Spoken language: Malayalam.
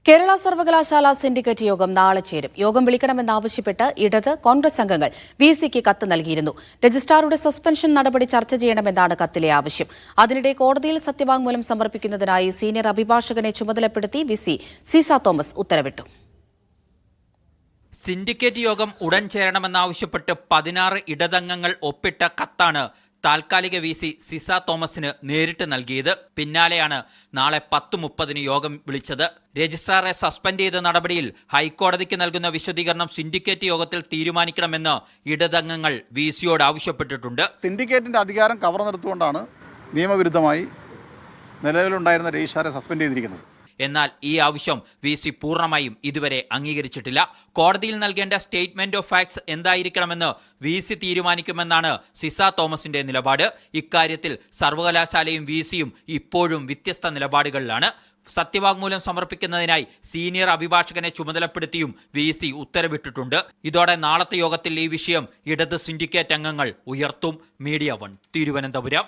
കേരള സർവകലാശാല സിൻഡിക്കേറ്റ് യോഗം നാളെ ചേരും. യോഗം വിളിക്കണമെന്നാവശ്യപ്പെട്ട് ഇടത് കോൺഗ്രസ് അംഗങ്ങൾ വിസിക്ക് കത്ത് നൽകിയിരുന്നു. രജിസ്ട്രാറുടെ സസ്പെൻഷൻ നടപടി ചർച്ച ചെയ്യണമെന്നാണ് കത്തിലെ ആവശ്യം. അതിനിടെ കോടതിയിൽ സത്യവാങ്മൂലം സമർപ്പിക്കുന്നതിനായി സീനിയർ അഭിഭാഷകനെ ചുമതലപ്പെടുത്തി വിസി സീസ തോമസ് ഉത്തരവിട്ടു. സിൻഡിക്കേറ്റ് യോഗം ഉടൻ ചേരണമെന്നാവശ്യപ്പെട്ട് 16 ഇടതംഗങ്ങൾ ഒപ്പിട്ട കത്താണ് താൽക്കാലിക വിസി സിസ തോമസിന് നേരിട്ട് നൽകിയത്. പിന്നാലെയാണ് നാളെ 10:30 യോഗം വിളിച്ചത്. രജിസ്ട്രാറെ സസ്പെൻഡ് ചെയ്ത നടപടിയിൽ ഹൈക്കോടതിക്ക് നൽകുന്ന വിശദീകരണം സിൻഡിക്കേറ്റ് യോഗത്തിൽ തീരുമാനിക്കണമെന്ന് ഇടതംഗങ്ങൾ വിസിയോട് ആവശ്യപ്പെട്ടിട്ടുണ്ട്. സിൻഡിക്കേറ്റിന്റെ അധികാരം കവർന്നെടുത്തുകൊണ്ടാണ് നിയമവിരുദ്ധമായി നിലവിലുണ്ടായിരുന്ന രജിസ്ട്രാറെ സസ്പെൻഡ് ചെയ്തിരിക്കുന്നത്. എന്നാൽ ഈ ആവശ്യം വിസി പൂർണ്ണമായും ഇതുവരെ അംഗീകരിച്ചിട്ടില്ല. കോടതിയിൽ നൽകേണ്ട സ്റ്റേറ്റ്മെന്റ് ഓഫ് ഫാക്ട്സ് എന്തായിരിക്കണമെന്ന് വിസി തീരുമാനിക്കുമെന്നാണ് സിസ തോമസിന്റെ നിലപാട്. ഇക്കാര്യത്തിൽ സർവകലാശാലയും വിസിയും ഇപ്പോഴും വ്യത്യസ്ത നിലപാടുകളിലാണ്. സത്യവാങ്മൂലം സമർപ്പിക്കുന്നതിനായി സീനിയർ അഭിഭാഷകനെ ചുമതലപ്പെടുത്തിയും വിസി ഉത്തരവിട്ടിട്ടുണ്ട്. ഇതോടെ നാളത്തെ യോഗത്തിൽ ഈ വിഷയം ഇടത് സിൻഡിക്കേറ്റ് അംഗങ്ങൾ ഉയർത്തും. മീഡിയ 1 തിരുവനന്തപുരം.